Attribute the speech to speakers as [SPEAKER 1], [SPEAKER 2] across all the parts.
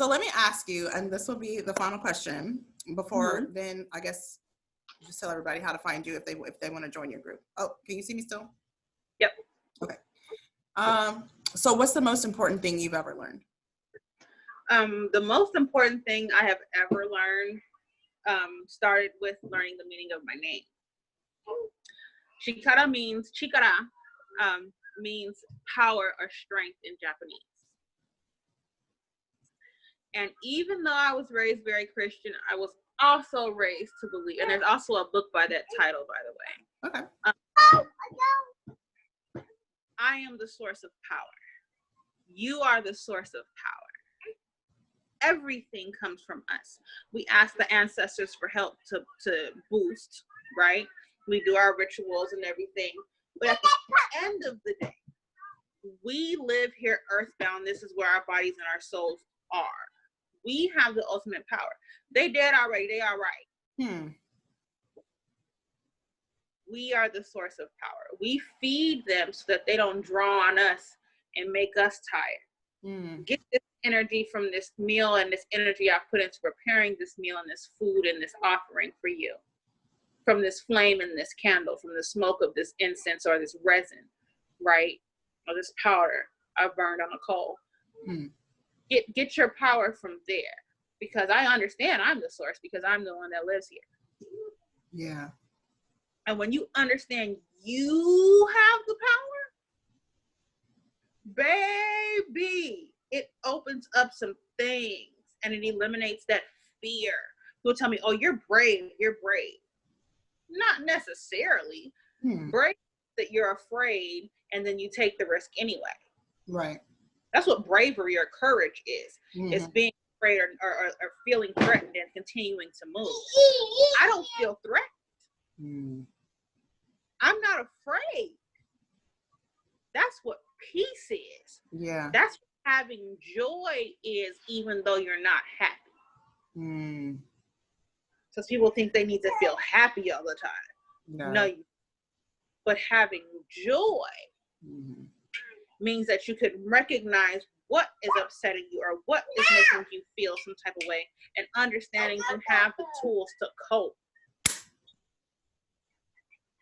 [SPEAKER 1] So let me ask you, and this will be the final question before then I guess just tell everybody how to find you if they want to join your group. Oh, can you see me still?
[SPEAKER 2] Yep.
[SPEAKER 1] Okay. So what's the most important thing you've ever learned?
[SPEAKER 2] The most important thing I have ever learned started with learning the meaning of my name. Chikara means power or strength in Japanese. And even though I was raised very Christian, I was also raised to believe, and there's also a book by that title, by the way.
[SPEAKER 1] Okay.
[SPEAKER 2] I am the source of power. You are the source of power. Everything comes from us. We ask the ancestors for help to boost, right? We do our rituals and everything. But at the end of the day, we live here earthbound. This is where our bodies and our souls are. We have the ultimate power. They dead already. They are right. We are the source of power. We feed them so that they don't draw on us and make us tired. Get this energy from this meal and this energy I put into preparing this meal and this food and this offering for you. From this flame and this candle, from the smoke of this incense or this resin, right? Or this powder I burned on a coal. Get your power from there, because I understand I'm the source, because I'm the one that lives here.
[SPEAKER 1] Yeah.
[SPEAKER 2] And when you understand you have the power, baby, it opens up some things and it eliminates that fear. People tell me, oh, you're brave. Not necessarily. Brave that you're afraid and then you take the risk anyway.
[SPEAKER 1] Right.
[SPEAKER 2] That's what bravery or courage is. It's being afraid or feeling threatened and continuing to move. I don't feel threatened. I'm not afraid. That's what peace is.
[SPEAKER 1] Yeah.
[SPEAKER 2] That's what having joy is, even though you're not happy. Because people think they need to feel happy all the time. No, but having joy means that you could recognize what is upsetting you or what is making you feel some type of way, and understanding you have the tools to cope.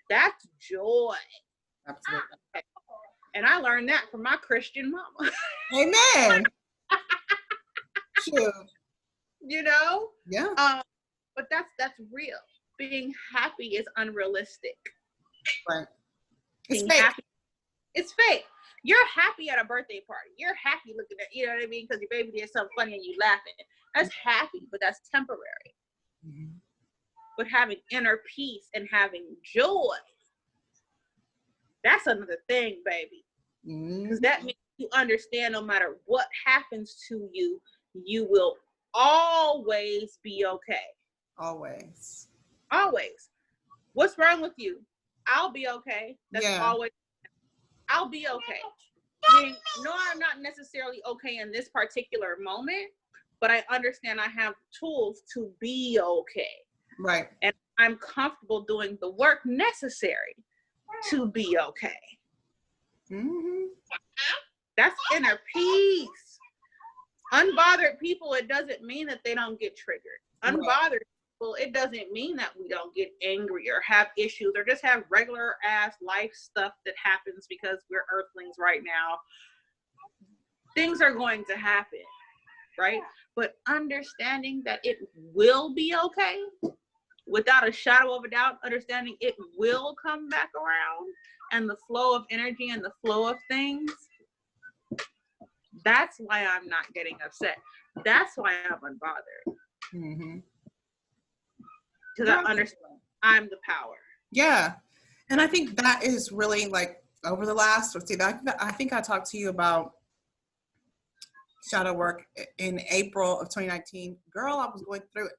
[SPEAKER 2] That's joy.
[SPEAKER 1] Absolutely.
[SPEAKER 2] And I learned that from my Christian mama.
[SPEAKER 1] Amen. True.
[SPEAKER 2] You know?
[SPEAKER 1] Yeah.
[SPEAKER 2] But that's real. Being happy is unrealistic.
[SPEAKER 1] Right.
[SPEAKER 2] Being happy, it's fake. You're happy at a birthday party. You're happy looking at, you know what I mean? Because your baby did something funny and you laughing. That's happy, but that's temporary. But having inner peace and having joy, that's another thing, baby. Because that means you understand no matter what happens to you, you will always be okay.
[SPEAKER 1] Always.
[SPEAKER 2] What's wrong with you? I'll be okay. That's always. I'll be okay. Meaning, no, I'm not necessarily okay in this particular moment, but I understand I have tools to be okay.
[SPEAKER 1] Right.
[SPEAKER 2] And I'm comfortable doing the work necessary to be okay. That's inner peace. Unbothered people, it doesn't mean that they don't get triggered. Unbothered people, it doesn't mean that we don't get angry or have issues or just have regular ass life stuff that happens because we're earthlings right now. Things are going to happen, right? But understanding that it will be okay, without a shadow of a doubt, understanding it will come back around, and the flow of energy and the flow of things, that's why I'm not getting upset. That's why I'm unbothered. Because I understand I'm the power.
[SPEAKER 1] Yeah. And I think that is really like over the last, I think I talked to you about shadow work in April of 2019. Girl, I was going through it.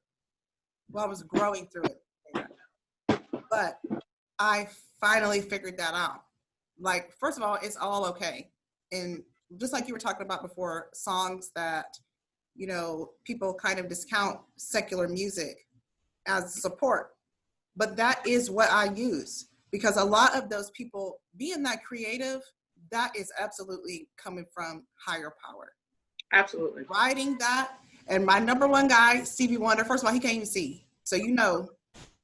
[SPEAKER 1] Well, I was growing through it. But I finally figured that out. Like, first of all, it's all okay. And just like you were talking about before, songs that, you know, people kind of discount secular music as support. But that is what I use, because a lot of those people being that creative, that is absolutely coming from higher power.
[SPEAKER 2] Absolutely.
[SPEAKER 1] Writing that And my number one guy, Stevie Wonder, first of all, he can't even see. So, you know,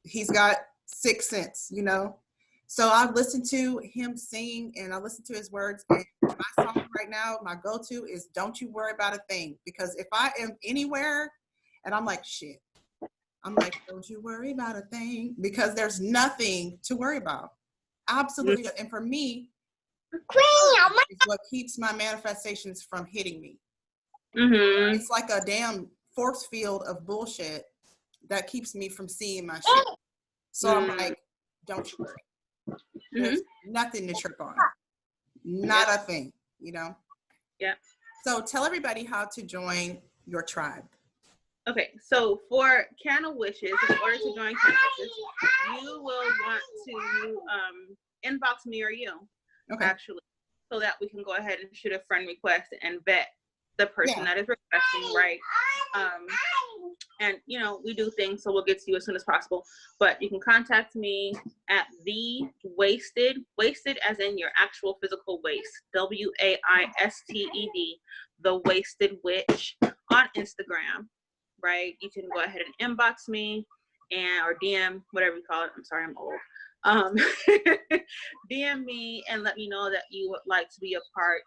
[SPEAKER 1] he's got sixth sense, you know. So I listen to him sing and I listen to his words. And my song right now, my go-to is Don't You Worry About a Thing. Because if I am anywhere and I'm like, shit, I'm like, don't you worry about a thing. Because there's nothing to worry about. Absolutely. And for me, it's what keeps my manifestations from hitting me.
[SPEAKER 2] Mm-hmm.
[SPEAKER 1] It's like a damn force field of bullshit that keeps me from seeing my shit. So I'm like, don't you worry. There's nothing to trip on. Not a thing, you know?
[SPEAKER 2] Yeah.
[SPEAKER 1] So tell everybody how to join your tribe.
[SPEAKER 2] Okay, so for Candle Wishes, in order to join Candle Wishes, you will want to inbox me or you, actually, so that we can go ahead and shoot a friend request and vet the person that is requesting, right? And, you know, we do things, so we'll get to you as soon as possible. But you can contact me at the wasted as in your actual physical waist, WAISTED, the wasted witch on Instagram, right? You can go ahead and inbox me or DM, whatever you call it. I'm sorry, I'm old. DM me and let me know that you would like to be a part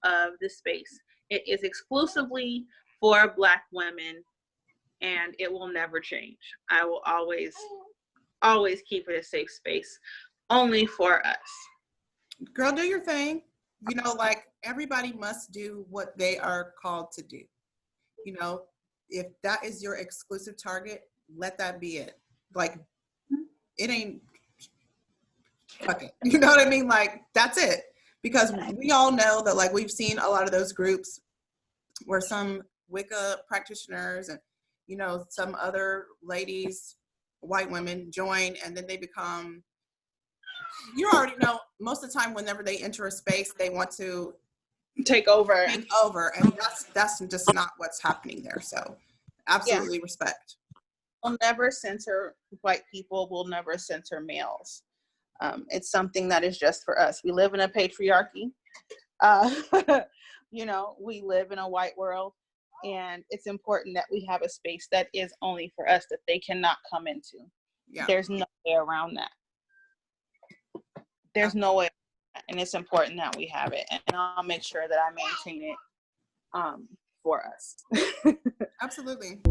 [SPEAKER 2] of this space. It is exclusively for Black women, and it will never change. I will always keep it a safe space, only for us.
[SPEAKER 1] Girl, do your thing. You know, like everybody must do what they are called to do. You know, if that is your exclusive target, let that be it. Like, it ain't, fuck it. You know what I mean? Like, that's it. Because we all know that, like, we've seen a lot of those groups where some Wicca practitioners and, you know, some other ladies, white women join, and then they become, you already know, most of the time whenever they enter a space, they want to
[SPEAKER 2] take over,
[SPEAKER 1] and that's just not what's happening there. So absolutely respect.
[SPEAKER 2] We'll never censor white people. We'll never censor males. It's something that is just for us. We live in a patriarchy. You know, we live in a white world, and it's important that we have a space that is only for us, that they cannot come into. Yeah. There's no way around that. There's no way, and it's important that we have it, and I'll make sure that I maintain it for us.
[SPEAKER 1] Absolutely.